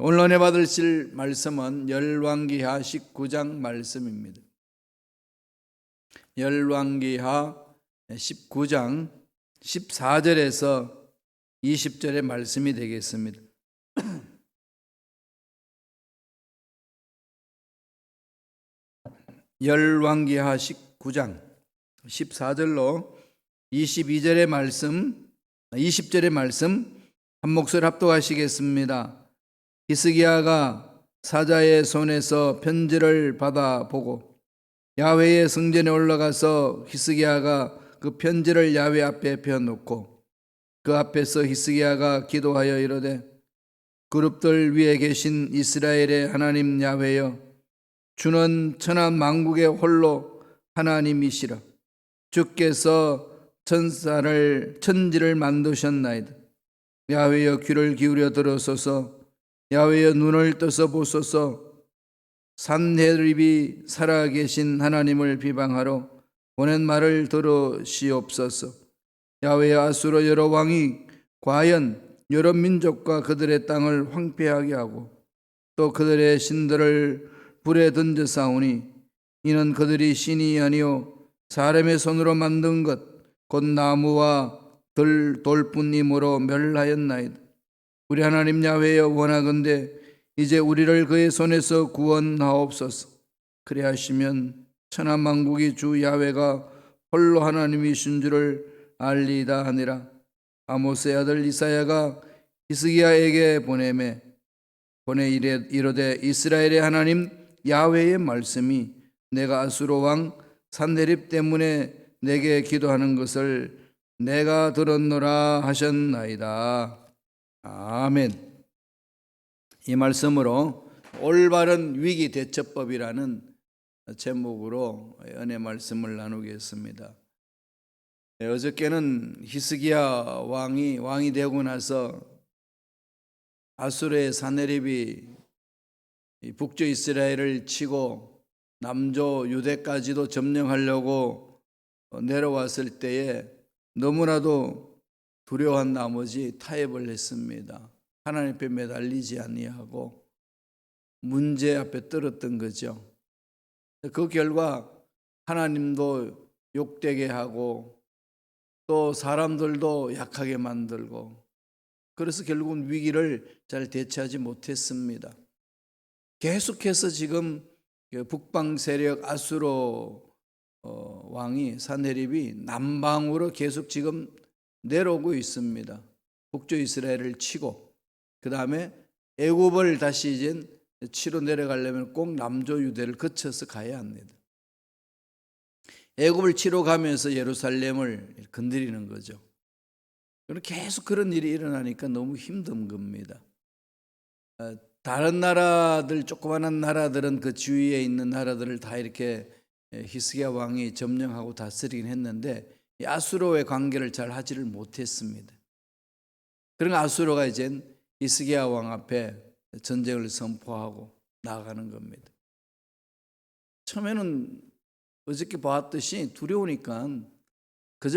오늘 은혜 받으실 말씀은 열왕기하 19장 말씀입니다. 열왕기하 19장 14절에서 20절의 말씀이 되겠습니다. 열왕기하 19장 14절로 22절의 말씀, 20절의 말씀 한 목소리 합독하시겠습니다. 히스기야가 사자의 손에서 편지를 받아보고 야훼의 성전에 올라가서 히스기야가 그 편지를 야훼 앞에 펴놓고 그 앞에서 히스기야가 기도하여 이르되 그룹들 위에 계신 이스라엘의 하나님 야훼여, 주는 천하 만국의 홀로 하나님이시라. 주께서 천지를 만드셨나이다. 야훼여, 귀를 기울여 들으소서. 야훼여, 눈을 떠서 보소서. 산헤립이 살아계신 하나님을 비방하러 보낸 말을 들으시옵소서. 야훼여, 아수르 여러 왕이 과연 여러 민족과 그들의 땅을 황폐하게 하고 또 그들의 신들을 불에 던져 싸우니 이는 그들이 신이 아니요 사람의 손으로 만든 것 곧 나무와 돌뿐이므로 멸하였나이다. 우리 하나님 야훼여, 원하건대 이제 우리를 그의 손에서 구원하옵소서. 그래 하시면 천하 만국이 주 야훼가 홀로 하나님이신 줄을 알리이다 하니라. 아모스의 아들 이사야가 히스기야에게 보내 이르되 이스라엘의 하나님 야훼의 말씀이 내가 아수르 왕 산헤립 때문에 내게 기도하는 것을 내가 들었노라 하셨나이다. 아멘. 이 말씀으로 올바른 위기 대처법이라는 제목으로 은혜 말씀을 나누겠습니다. 어저께는 히스기야 왕이 되고 나서 아수르의 산헤립이 북조 이스라엘을 치고 남조 유대까지도 점령하려고 내려왔을 때에 너무나도 두려워한 나머지 타협을 했습니다. 하나님 앞에 매달리지 아니하고 문제 앞에 떨었던 거죠. 그 결과 하나님도 욕되게 하고 또 사람들도 약하게 만들고, 그래서 결국은 위기를 잘 대처하지 못했습니다. 계속해서 지금 북방 세력 아수르 왕이 산헤립이 남방으로 계속 지금 내려오고 있습니다. 북조 이스라엘을 치고 그 다음에 애굽을 다시 이제 치러 내려가려면 꼭 남조 유대를 거쳐서 가야 합니다. 애굽을 치러 가면서 예루살렘을 건드리는 거죠. 계속 그런 일이 일어나니까 너무 힘든 겁니다. 다른 나라들, 조그마한 나라들은 그 주위에 있는 나라들을 다 이렇게 히스기야 왕이 점령하고 다스리긴 했는데 아수르와의 관계를 잘 하지를 못했습니다. 그러니까 아수르가 이제 히스기야 왕 앞에 전쟁을 선포하고 나아가는 겁니다. 처음에는 어저께 봤듯이 두려우니까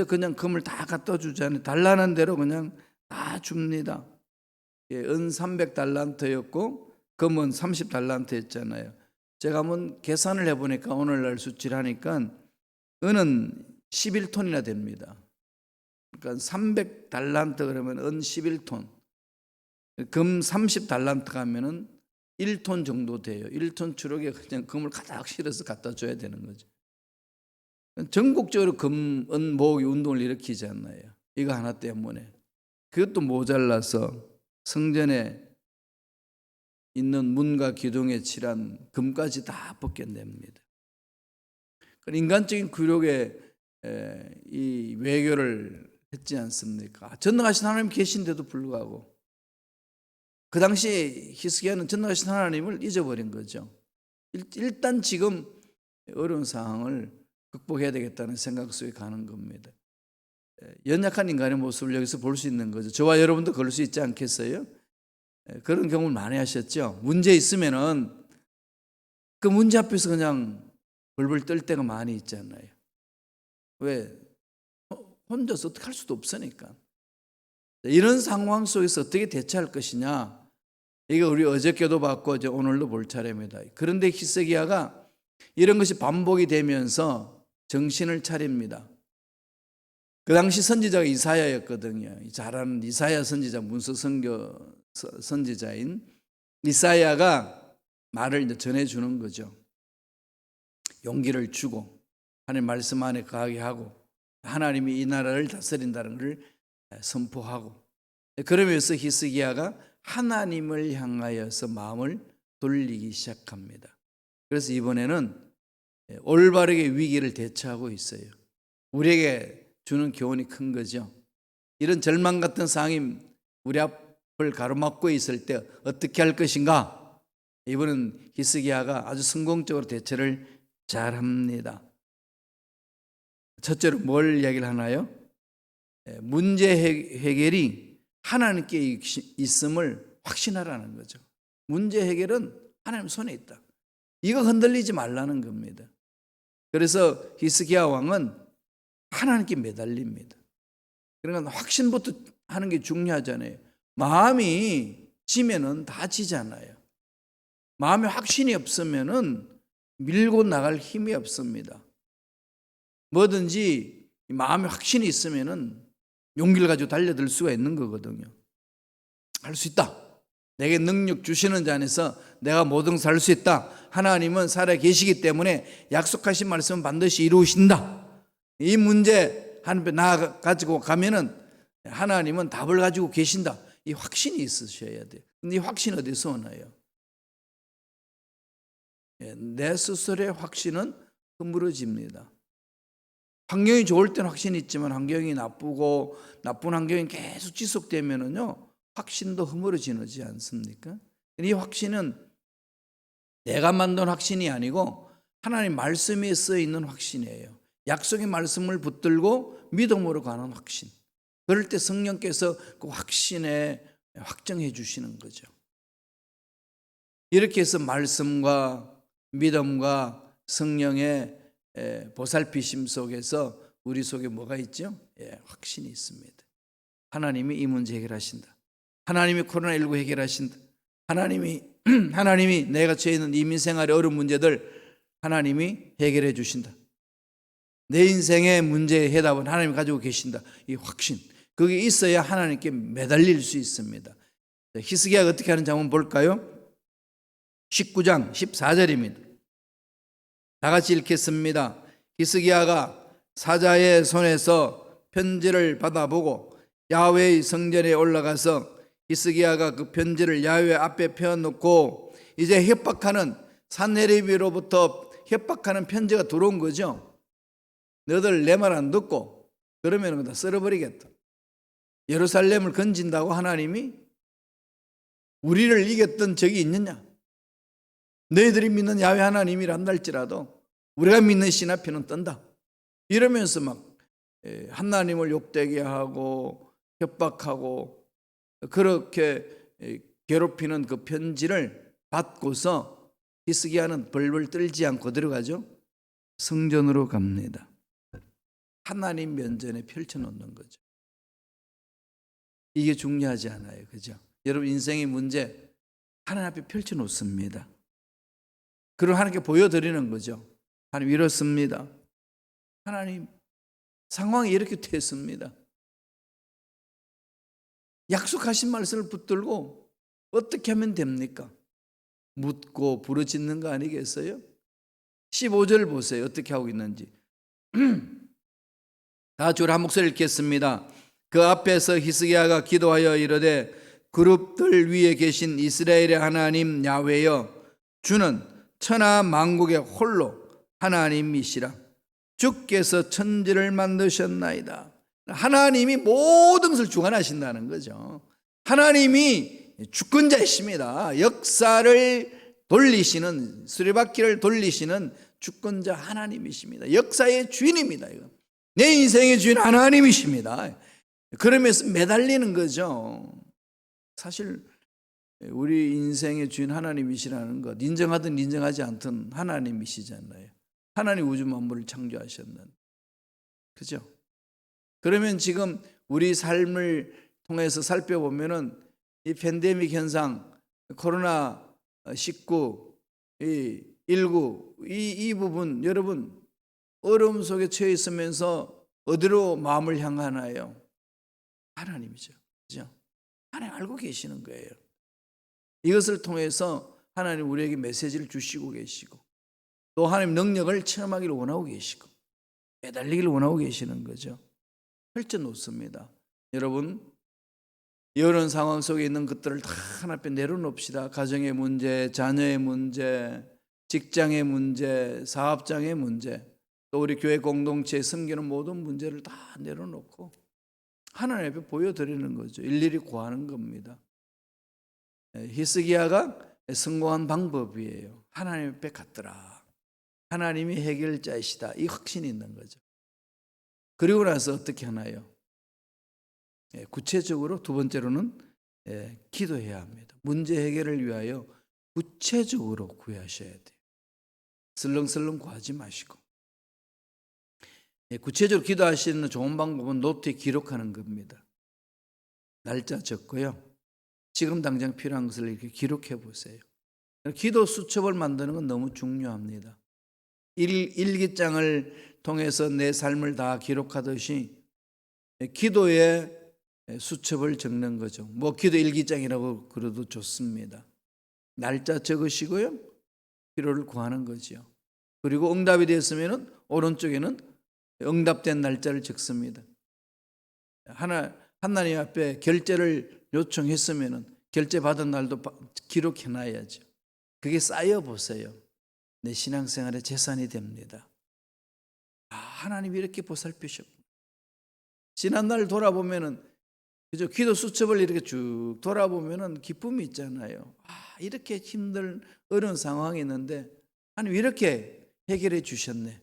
그냥 금을 다 갖다 주잖아요. 달라는 대로 그냥 다 줍니다. 은 300달란트였고 금은 30달란트였잖아요. 제가 한번 계산을 해보니까 오늘날 수치를 하니까 은은 11톤이나 됩니다. 그러니까 300달란트 그러면 은 11톤, 금 30달란트 가면은 1톤 정도 돼요. 1톤 추럭에 그냥 금을 가득 실어서 갖다 줘야 되는 거죠. 전국적으로 금, 은 모으기 운동을 일으키잖아요. 이거 하나 때문에. 그것도 모자라서 성전에 있는 문과 기둥에 칠한 금까지 다 벗겨냅니다. 인간적인 굴욕에 이 외교를 했지 않습니까? 전능하신 하나님 계신데도 불구하고 그 당시 히스기야는 전능하신 하나님을 잊어버린 거죠. 일단 지금 어려운 상황을 극복해야 되겠다는 생각 속에 가는 겁니다. 연약한 인간의 모습을 여기서 볼 수 있는 거죠. 저와 여러분도 그럴 수 있지 않겠어요? 그런 경험을 많이 하셨죠. 문제 있으면은 그 문제 앞에서 그냥 벌벌 떨 때가 많이 있잖아요. 왜? 혼자서 어떻게 할 수도 없으니까. 이런 상황 속에서 어떻게 대처할 것이냐, 이거 우리 어저께도 봤고 이제 오늘도 볼 차례입니다. 그런데 히스기야가 이런 것이 반복이 되면서 정신을 차립니다. 그 당시 선지자가 이사야였거든요. 잘 아는 이사야 선지자, 문서 선교 선지자인 이사야가 말을 이제 전해주는 거죠. 용기를 주고 하나님 말씀 안에 거하게 하고 하나님이 이 나라를 다스린다는 것을 선포하고, 그러면서 히스기야가 하나님을 향하여서 마음을 돌리기 시작합니다. 그래서 이번에는 올바르게 위기를 대처하고 있어요. 우리에게 주는 교훈이 큰 거죠. 이런 절망 같은 상황이 우리 앞을 가로막고 있을 때 어떻게 할 것인가? 이번은 히스기야가 아주 성공적으로 대처를 잘합니다. 첫째로 뭘 이야기를 하나요? 문제 해결이 하나님께 있음을 확신하라는 거죠. 문제 해결은 하나님 손에 있다. 이거 흔들리지 말라는 겁니다. 그래서 히스기야 왕은 하나님께 매달립니다. 그러니까 확신부터 하는 게 중요하잖아요. 마음이 지면은 다 지잖아요. 마음에 확신이 없으면은 밀고 나갈 힘이 없습니다. 뭐든지 마음에 확신이 있으면은 용기를 가지고 달려들 수가 있는 거거든요. 할 수 있다. 내게 능력 주시는 자 안에서 내가 모든 것을 할 수 있다. 하나님은 살아 계시기 때문에 약속하신 말씀은 반드시 이루신다. 이 문제 하나님 앞에 나아 가지고 가면은 하나님은 답을 가지고 계신다. 이 확신이 있으셔야 돼요. 근데 이 확신 어디서 오나요? 내 스스로의 확신은 허물어집니다. 환경이 좋을 때는 확신이 있지만 환경이 나쁘고 나쁜 환경이 계속 지속되면은요, 확신도 허물어지지 않습니까? 이 확신은 내가 만든 확신이 아니고 하나님 말씀에 써 있는 확신이에요. 약속의 말씀을 붙들고 믿음으로 가는 확신. 그럴 때 성령께서 그 확신에 확정해 주시는 거죠. 이렇게 해서 말씀과 믿음과 성령의 보살피심 속에서 우리 속에 뭐가 있죠? 확신이 있습니다. 하나님이 이 문제 해결하신다. 하나님이 코로나19 해결하신다. 하나님이 내가 처해 있는 이민생활의 어려운 문제들 하나님이 해결해 주신다. 내 인생의 문제의 해답은 하나님이 가지고 계신다. 이 확신. 그게 있어야 하나님께 매달릴 수 있습니다. 히스기야가 어떻게 하는지 한번 볼까요? 19장 14절입니다. 다 같이 읽겠습니다. 히스기야가 사자의 손에서 편지를 받아보고 야훼의 성전에 올라가서 히스기야가 그 편지를 야훼 앞에 펴놓고 이제 협박하는 산헤립으로부터 협박하는 편지가 들어온 거죠. 너들 내 말 안 듣고 그러면 다 썰어버리겠다. 예루살렘을 건진다고 하나님이 우리를 이겼던 적이 있느냐? 너희들이 믿는 야훼 하나님이란다 할지라도 우리가 믿는 신 앞에는 떤다. 이러면서 막 하나님을 욕되게 하고 협박하고 그렇게 괴롭히는 그 편지를 받고서 히스기야는 벌벌 떨지 않고 들어가죠. 성전으로 갑니다. 하나님 면전에 펼쳐놓는 거죠. 이게 중요하지 않아요. 그죠? 여러분 인생의 문제 하나님 앞에 펼쳐놓습니다. 그리고 하나님께 보여드리는 거죠. 하나님 이렇습니다. 하나님 상황이 이렇게 됐습니다. 약속하신 말씀을 붙들고 어떻게 하면 됩니까? 묻고 부르짖는 거 아니겠어요? 15절 보세요. 어떻게 하고 있는지. 다 같이 한 목소리 읽겠습니다. 그 앞에서 히스기야가 기도하여 이르되 그룹들 위에 계신 이스라엘의 하나님 야훼여 주는 천하 만국의 홀로 하나님이시라. 주께서 천지를 만드셨나이다. 하나님이 모든 것을 주관하신다는 거죠. 하나님이 주권자이십니다. 역사를 돌리시는, 수레바퀴를 돌리시는 주권자 하나님이십니다. 역사의 주인입니다. 내 인생의 주인 하나님이십니다. 그러면서 매달리는 거죠. 사실 우리 인생의 주인 하나님이시라는 것 인정하든 인정하지 않든 하나님이시잖아요. 하나님 우주 만물을 창조하셨는, 그죠? 그러면 지금 우리 삶을 통해서 살펴보면은 이 팬데믹 현상, 코로나 19, 19 이 부분 여러분 어려움 속에 처해 있으면서 어디로 마음을 향하나요? 하나님이죠. 그죠? 하나님 알고 계시는 거예요. 이것을 통해서 하나님 우리에게 메시지를 주시고 계시고 또 하나님 능력을 체험하기를 원하고 계시고 매달리기를 원하고 계시는 거죠. 펼쳐놓습니다. 여러분 이런 상황 속에 있는 것들을 다 하나님께 내려놓읍시다. 가정의 문제, 자녀의 문제, 직장의 문제, 사업장의 문제, 또 우리 교회 공동체에 섬기는 모든 문제를 다 내려놓고 하나님 앞에 보여드리는 거죠. 일일이 구하는 겁니다. 히스기야가 성공한 방법이에요. 하나님 앞에 갔더라. 하나님이 해결자이시다. 이 확신이 있는 거죠. 그리고 나서 어떻게 하나요? 구체적으로 두 번째로는 기도해야 합니다. 문제 해결을 위하여 구체적으로 구하셔야 돼요. 슬렁슬렁 구하지 마시고. 구체적으로 기도하시는 좋은 방법은 노트에 기록하는 겁니다. 날짜 적고요. 지금 당장 필요한 것을 이렇게 기록해 보세요. 기도 수첩을 만드는 건 너무 중요합니다. 일기장을 통해서 내 삶을 다 기록하듯이 기도의 수첩을 적는 거죠. 뭐 기도 일기장이라고 그래도 좋습니다. 날짜 적으시고요. 기도를 구하는 거죠. 그리고 응답이 됐으면 오른쪽에는 응답된 날짜를 적습니다. 하나님 앞에 결제를 요청했으면 결제 받은 날도 기록해 놔야죠. 그게 쌓여 보세요. 내 신앙생활의 재산이 됩니다. 하나님이 이렇게 보살피셨고 지난날 돌아보면은 그죠? 기도 수첩을 이렇게 쭉 돌아보면은 기쁨이 있잖아요. 이렇게 힘든 어려운 상황이 있는데 하나님 이렇게 해결해 주셨네.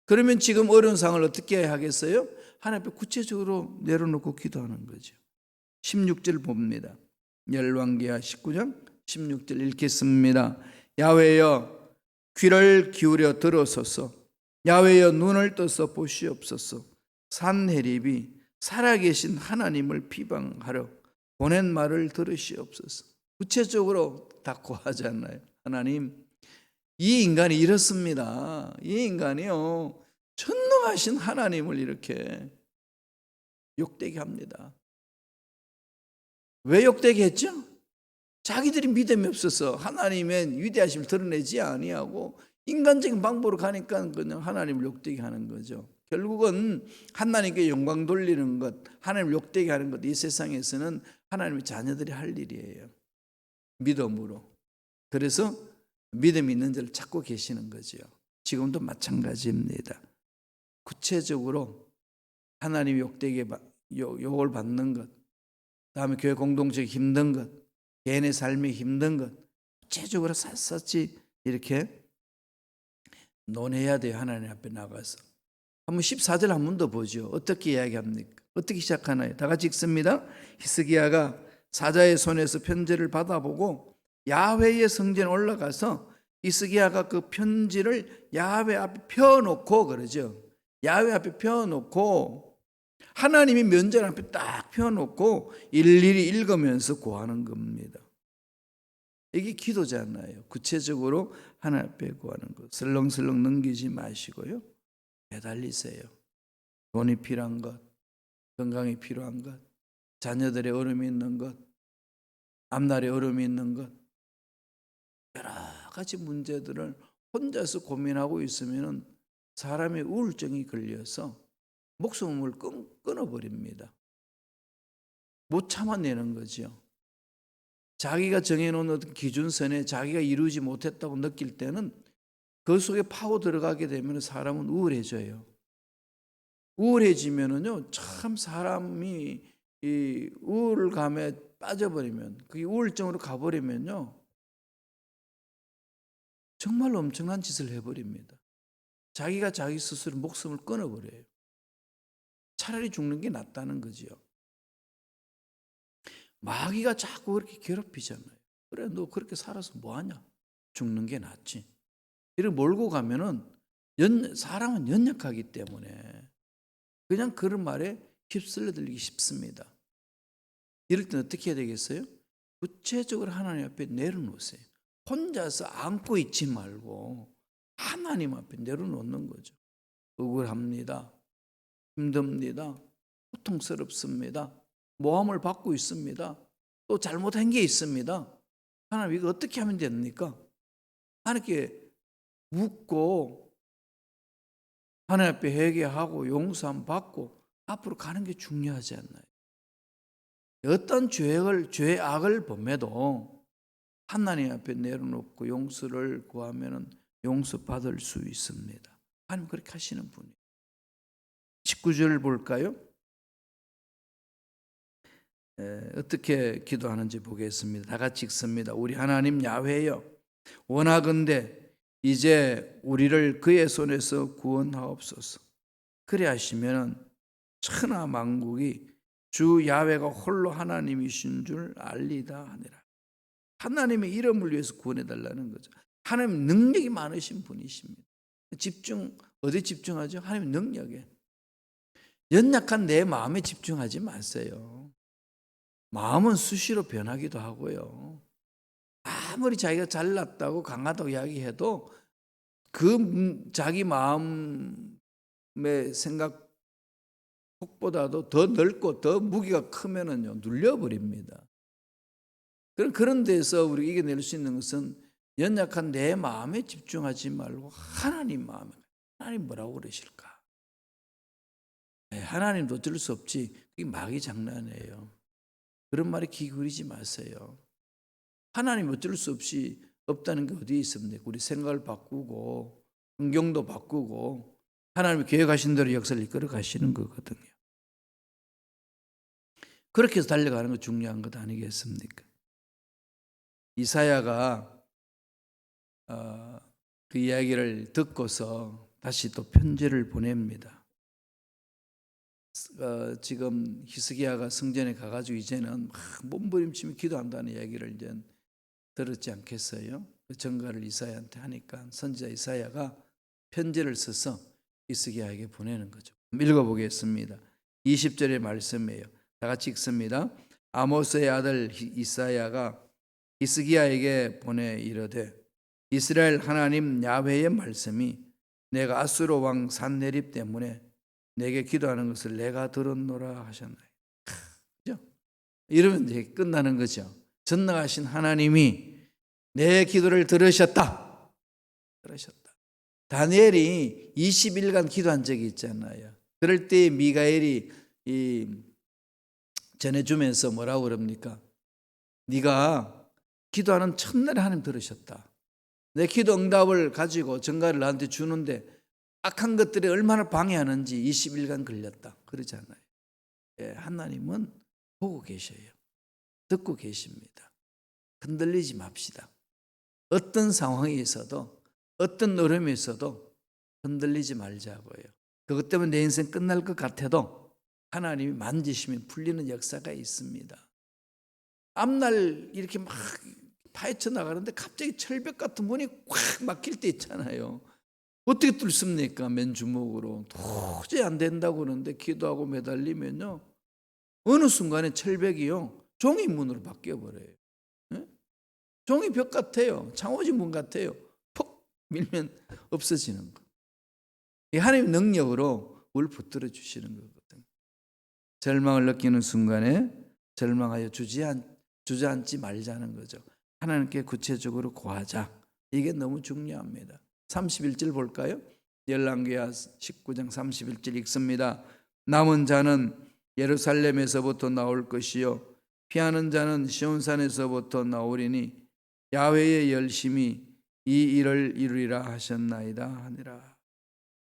그러면 지금 어려운 상황을 어떻게 하겠어요? 하나님 앞에 구체적으로 내려놓고 기도하는 거죠. 16절 봅니다. 열왕기하 19장 16절 읽겠습니다. 야훼여 귀를 기울여 들어서서 야훼여 눈을 떠서 보시옵소서. 산헤립이 살아계신 하나님을 비방하러 보낸 말을 들으시옵소서. 구체적으로 다 구하잖아요. 하나님 이 인간이 이렇습니다. 이 인간이요 전능하신 하나님을 이렇게 욕되게 합니다. 왜 욕되게 했죠? 자기들이 믿음이 없어서 하나님의 위대하심을 드러내지 아니하고 인간적인 방법으로 가니까 그냥 하나님을 욕되게 하는 거죠. 결국은 하나님께 영광 돌리는 것, 하나님을 욕되게 하는 것, 이 세상에서는 하나님의 자녀들이 할 일이에요. 믿음으로. 그래서 믿음이 있는 자를 찾고 계시는 거죠. 지금도 마찬가지입니다. 구체적으로 하나님이 욕을 받는 것, 다음에 교회 공동체에 힘든 것, 개인의 삶이 힘든 것, 구체적으로 샅샅이 이렇게 논해야 돼요. 하나님 앞에 나가서. 한번 14절 한 번 더 보죠. 어떻게 이야기합니까? 어떻게 시작하나요? 다 같이 읽습니다. 히스기야가 사자의 손에서 편지를 받아보고 야훼의 성전에 올라가서 히스기야가 그 편지를 야훼 앞에 펴놓고 그러죠. 야훼 앞에 펴놓고 하나님이 면전 앞에 딱 펴놓고 일일이 읽으면서 구하는 겁니다. 이게 기도잖아요. 구체적으로 하나님 앞에 구하는 것. 슬렁슬렁 넘기지 마시고요. 매달리세요. 돈이 필요한 것, 건강이 필요한 것, 자녀들의 어려움이 있는 것, 앞날의 어려움이 있는 것, 여러 가지 문제들을 혼자서 고민하고 있으면 사람의 우울증이 걸려서 목숨을 끊어버립니다. 못 참아내는 거죠. 자기가 정해놓은 어떤 기준선에 자기가 이루지 못했다고 느낄 때는 그 속에 파고 들어가게 되면 사람은 우울해져요. 우울해지면은요, 참 사람이 이 우울감에 빠져버리면, 그게 우울증으로 가버리면요, 정말 엄청난 짓을 해버립니다. 자기가 자기 스스로 목숨을 끊어버려요. 차라리 죽는 게 낫다는 거지요. 마귀가 자꾸 그렇게 괴롭히잖아요. 그래, 너 그렇게 살아서 뭐하냐? 죽는 게 낫지. 이렇게 몰고 가면은 사람은 연약하기 때문에 그냥 그런 말에 휩쓸려 들리기 쉽습니다. 이럴 때는 어떻게 해야 되겠어요? 구체적으로 하나님 앞에 내려놓으세요. 혼자서 안고 있지 말고 하나님 앞에 내려놓는 거죠. 억울합니다. 힘듭니다. 고통스럽습니다. 모함을 받고 있습니다. 또 잘못한 게 있습니다. 하나님 이거 어떻게 하면 됩니까? 하나님께 묻고 하나님 앞에 회개하고 용서함 받고 앞으로 가는 게 중요하지 않나요? 어떤 죄악을 범해도 하나님 앞에 내려놓고 용서를 구하면 용서받을 수 있습니다. 하나님 그렇게 하시는 분이에요. 19절 볼까요? 어떻게 기도하는지 보겠습니다. 다 같이 읽습니다. 우리 하나님 야훼여, 원하건대 이제 우리를 그의 손에서 구원하옵소서. 그래 하시면 천하 만국이 주 야훼가 홀로 하나님이신 줄 알리다 하니라. 하나님의 이름을 위해서 구원해달라는 거죠. 하나님 능력이 많으신 분이십니다. 어디 집중하죠? 하나님 능력에. 연약한 내 마음에 집중하지 마세요. 마음은 수시로 변하기도 하고요. 아무리 자기가 잘났다고 강하다고 이야기해도 그 자기 마음의 생각 폭보다도 더 넓고 더 무게가 크면은요 눌려버립니다. 그런 데서 우리가 이겨낼 수 있는 것은 연약한 내 마음에 집중하지 말고 하나님 마음에. 하나님 뭐라고 그러실까? 하나님도 어쩔 수 없지. 그게 마귀 장난이에요. 그런 말에 귀 기울이지 마세요. 하나님 어쩔 수 없이 없다는 게 어디에 있습니까? 우리 생각을 바꾸고 환경도 바꾸고 하나님이 계획하신 대로 역사를 이끌어 가시는 거거든요. 그렇게 해서 달려가는 거 중요한 것 아니겠습니까? 이사야가 그 이야기를 듣고서 다시 또 편지를 보냅니다. 지금 히스기야가 성전에 가가지고 이제는 막 몸부림치며 기도한다는 이야기를 이제 들었지 않겠어요? 그 전가를 이사야한테 하니까 선지자 이사야가 편지를 써서 히스기야에게 보내는 거죠. 읽어보겠습니다. 20절의 말씀이에요. 다 같이 읽습니다. 아모스의 아들 이사야가 히스기야에게 보내 이르되 이스라엘 하나님 야훼의 말씀이 내가 아수르 왕 산헤립 때문에 내게 기도하는 것을 내가 들었노라 하셨나요? 그죠? 이러면 이제 끝나는 거죠. 전능하신 하나님이 내 기도를 들으셨다. 다니엘이 20일간 기도한 적이 있잖아요. 그럴 때 미가엘이 전해주면서 뭐라고 그럽니까? 네가 기도하는 첫날에 하나님 들으셨다. 내 기도 응답을 가지고 전가를 나한테 주는데 악한 것들이 얼마나 방해하는지 20일간 걸렸다. 그러잖아요. 하나님은 보고 계셔요. 듣고 계십니다. 흔들리지 맙시다. 어떤 상황에 있어도 어떤 어려움에 있어도 흔들리지 말자고요. 그것 때문에 내 인생 끝날 것 같아도 하나님이 만지시면 풀리는 역사가 있습니다. 앞날 이렇게 막 파헤쳐 나가는데 갑자기 철벽 같은 문이 꽉 막힐 때 있잖아요. 어떻게 뚫습니까? 맨주먹으로. 도저히 안 된다고 그러는데 기도하고 매달리면요. 어느 순간에 철벽이요. 종이문으로 바뀌어버려요. 네? 종이벽 같아요. 창호지 문 같아요. 퍽 밀면 없어지는 거. 이 하나님의 능력으로 우리를 붙들어 주시는 거거든요. 절망을 느끼는 순간에 절망하여 주저앉지 말자는 거죠. 하나님께 구체적으로 구하자. 이게 너무 중요합니다. 31절 볼까요? 열왕기하 19장 31절 읽습니다. 남은 자는 예루살렘에서부터 나올 것이요 피하는 자는 시온산에서부터 나오리니 야훼의 열심히 이 일을 이루리라 하셨나이다 하니라.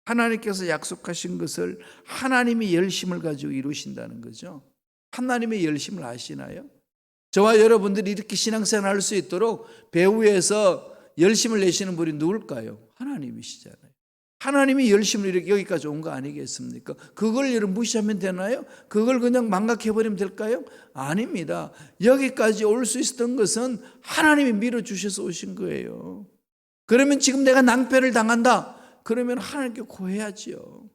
하나님께서 약속하신 것을 하나님이 열심을 가지고 이루신다는 거죠. 하나님의 열심을 아시나요? 저와 여러분들이 이렇게 신앙생활 할 수 있도록 배후에서 열심을 내시는 분이 누굴까요? 하나님이시잖아요. 하나님이 열심을 이렇게 여기까지 온 거 아니겠습니까? 그걸 여러분 무시하면 되나요? 그걸 그냥 망각해버리면 될까요? 아닙니다. 여기까지 올 수 있었던 것은 하나님이 밀어주셔서 오신 거예요. 그러면 지금 내가 낭패를 당한다. 그러면 하나님께 고해야지요.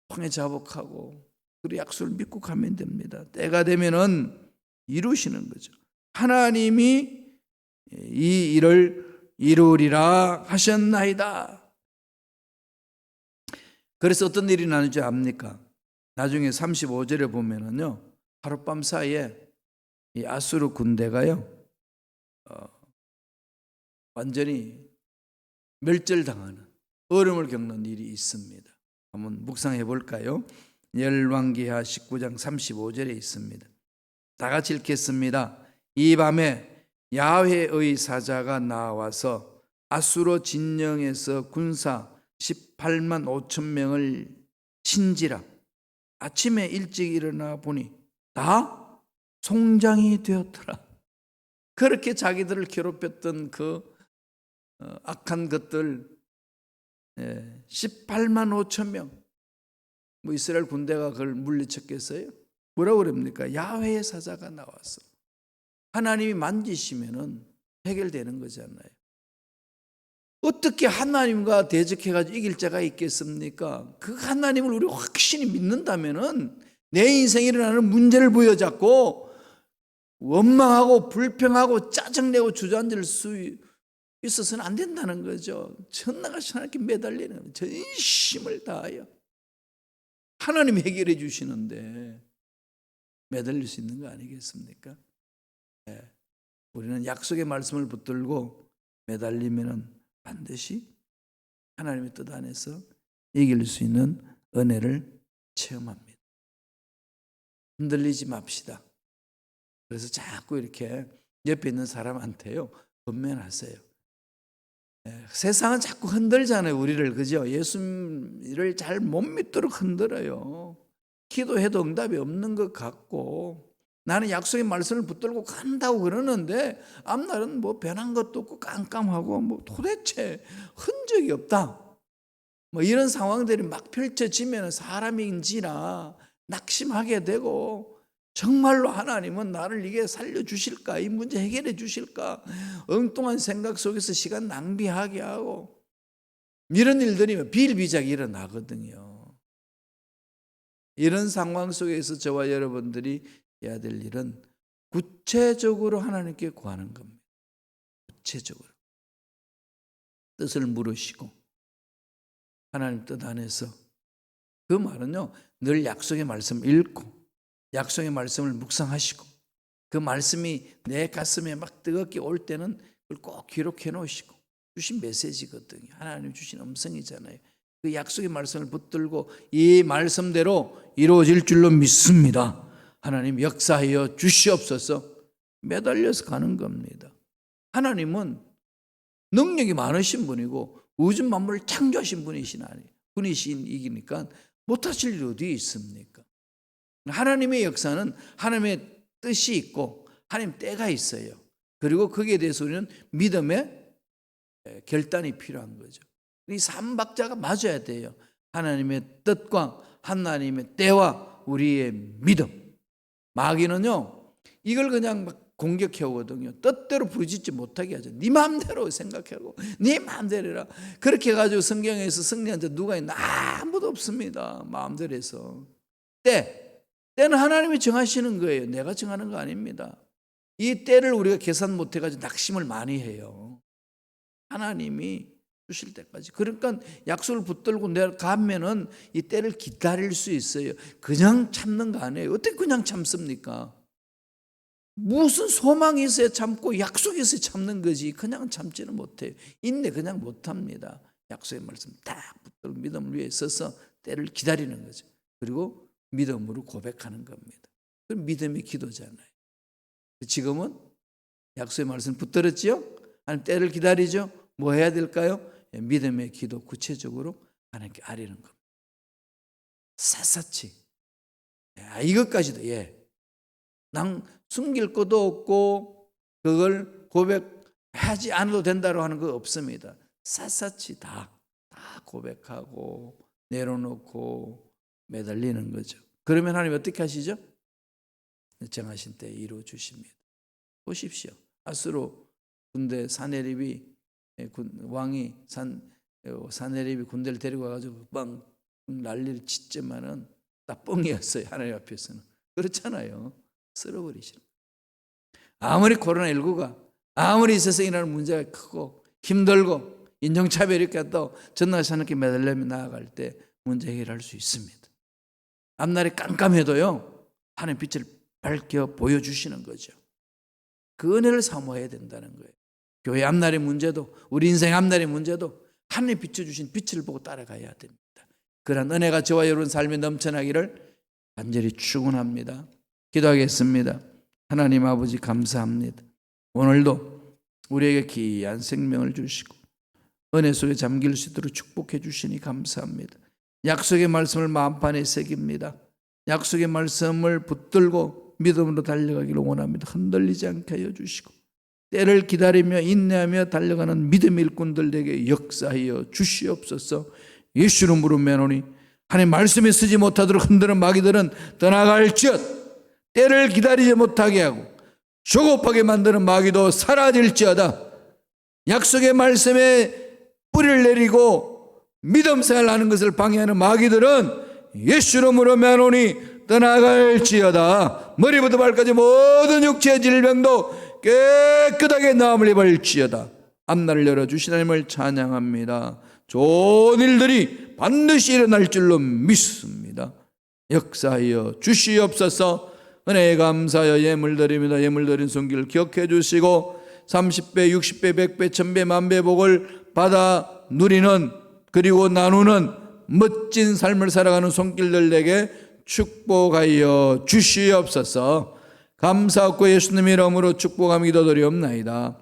황해 자복하고 그 약속을 믿고 가면 됩니다. 때가 되면은 이루시는 거죠. 하나님이 이 일을 이루리라 하셨나이다. 그래서 어떤 일이 나는지 압니까? 나중에 35절에 보면은요, 하룻밤 사이에 이 아수르 군대가요, 완전히 멸절당하는 어려움을 겪는 일이 있습니다. 한번 묵상해 볼까요? 열왕기하 19장 35절에 있습니다. 다 같이 읽겠습니다. 이 밤에 야훼의 사자가 나와서 아수르 진영에서 군사 18만 5천 명을 친지라. 아침에 일찍 일어나 보니 다 송장이 되었더라. 그렇게 자기들을 괴롭혔던 그 악한 것들 18만 5천 명, 뭐 이스라엘 군대가 그걸 물리쳤겠어요? 뭐라고 그럽니까? 야훼의 사자가 나와서 하나님이 만지시면은 해결되는 거잖아요. 어떻게 하나님과 대적해가지고 이길 자가 있겠습니까? 그 하나님을 우리 확신히 믿는다면은 내 인생에 일어나는 문제를 부여잡고 원망하고 불평하고 짜증내고 주저앉을 수 있어서는 안 된다는 거죠. 천나가신 하나님께 매달리는 거예요. 전심을 다하여 하나님 해결해 주시는데 매달릴 수 있는 거 아니겠습니까? 네. 우리는 약속의 말씀을 붙들고 매달리면은 반드시 하나님의 뜻 안에서 이길 수 있는 은혜를 체험합니다. 흔들리지 맙시다. 그래서 자꾸 이렇게 옆에 있는 사람한테요, 권면하세요. 세상은 자꾸 흔들잖아요, 우리를. 그죠? 예수를 잘 못 믿도록 흔들어요. 기도해도 응답이 없는 것 같고, 나는 약속의 말씀을 붙들고 간다고 그러는데 앞날은 뭐 변한 것도 없고 깜깜하고 뭐 도대체 흔적이 없다. 뭐 이런 상황들이 막 펼쳐지면 사람인지나 낙심하게 되고, 정말로 하나님은 나를 이게 살려주실까? 이 문제 해결해 주실까? 엉뚱한 생각 속에서 시간 낭비하게 하고, 이런 일들이 비일비재하게 일어나거든요. 이런 상황 속에서 저와 여러분들이 해야 될 일은 구체적으로 하나님께 구하는 겁니다. 구체적으로 뜻을 물으시고 하나님 뜻 안에서, 그 말은요, 늘 약속의 말씀을 읽고 약속의 말씀을 묵상하시고 그 말씀이 내 가슴에 막 뜨겁게 올 때는 그걸 꼭 기록해 놓으시고, 주신 메시지거든요. 하나님 주신 음성이잖아요. 그 약속의 말씀을 붙들고 이 말씀대로 이루어질 줄로 믿습니다. 하나님 역사하여 주시옵소서. 매달려서 가는 겁니다. 하나님은 능력이 많으신 분이고 우주 만물을 창조하신 분이시니까 못하실 일이 어디 있습니까? 하나님의 역사는 하나님의 뜻이 있고 하나님 때가 있어요. 그리고 거기에 대해서 우리는 믿음의 결단이 필요한 거죠. 이 삼박자가 맞아야 돼요. 하나님의 뜻과 하나님의 때와 우리의 믿음. 마귀는요, 이걸 그냥 막 공격해 오거든요. 뜻대로 부르짖지 못하게 하죠. 네 마음대로 생각하고 네 마음대로 해라. 그렇게 해가지고 성경에서 승리한 자 누가 있나? 아무도 없습니다. 마음대로 해서. 때는 하나님이 정하시는 거예요. 내가 정하는 거 아닙니다. 이 때를 우리가 계산 못해가지고 낙심을 많이 해요. 하나님이 주실 때까지. 그러니까 약속을 붙들고 내가 가면은 이 때를 기다릴 수 있어요. 그냥 참는 거 아니에요. 어떻게 그냥 참습니까? 무슨 소망이 있어야 참고 약속이 있어야 참는 거지. 그냥 참지는 못해요. 인내 그냥 못합니다. 약속의 말씀 딱 붙들고 믿음을 위해 서서 때를 기다리는 거죠. 그리고 믿음으로 고백하는 겁니다. 그럼 믿음이 기도잖아요. 지금은 약속의 말씀 붙들었지요? 아니면 때를 기다리죠? 뭐 해야 될까요? 믿음의 기도 구체적으로 하나님께 아뢰는 겁니다. 샅샅이. 이것까지도 난 숨길 것도 없고 그걸 고백하지 않아도 된다고 하는 거 없습니다. 샅샅이 다 고백하고 내려놓고 매달리는 거죠. 그러면 하나님 어떻게 하시죠? 정하신 때에 이루어 주십니다. 보십시오. 아수르 군대 사네립이 왕이 사네립이 군대를 데리고 와가지고 빵 난리를 치지만은 다 뻥이었어요. 하나님 앞에서는. 그렇잖아요. 쓸어버리시는. 아무리 코로나19가 아무리 이 세상에 일어나는 문제가 크고 힘들고 인종차별이 있겠도 전능하신 하나님께 매달리며 나아갈 때 문제 해결할 수 있습니다. 앞날이 깜깜해도요 하나님 빛을 밝혀 보여주시는 거죠. 그 은혜를 사모해야 된다는 거예요. 교회 앞날의 문제도 우리 인생 앞날의 문제도 하나님 비춰주신 빛을 보고 따라가야 됩니다. 그런 은혜가 저와 여러분 삶에 넘쳐나기를 간절히 축원합니다. 기도하겠습니다. 하나님 아버지 감사합니다. 오늘도 우리에게 귀한 생명을 주시고 은혜 속에 잠길 수 있도록 축복해 주시니 감사합니다. 약속의 말씀을 마음판에 새깁니다. 약속의 말씀을 붙들고 믿음으로 달려가기를 원합니다. 흔들리지 않게 하여 주시고 때를 기다리며 인내하며 달려가는 믿음의 일꾼들에게 역사하여 주시옵소서. 예수 이름으로 매노니 하나님 말씀에 쓰지 못하도록 흔드는 마귀들은 떠나갈지어다. 때를 기다리지 못하게 하고 조급하게 만드는 마귀도 사라질지어다. 약속의 말씀에 뿌리를 내리고 믿음 생활하는 것을 방해하는 마귀들은 예수 이름으로 매노니 떠나갈지어다. 머리부터 발까지 모든 육체의 질병도 깨끗하게 나음을 입을지어다. 앞날을 열어주신 하나님을 찬양합니다. 좋은 일들이 반드시 일어날 줄로 믿습니다. 역사하여 주시옵소서. 은혜에 감사하여 예물드립니다. 예물드린 손길을 기억해 주시고 30배, 60배, 100배, 1000배, 만배 복을 받아 누리는 그리고 나누는 멋진 삶을 살아가는 손길들에게 축복하여 주시옵소서. 감사하고 예수님 이름으로 축복하며 기도드리옵나이다.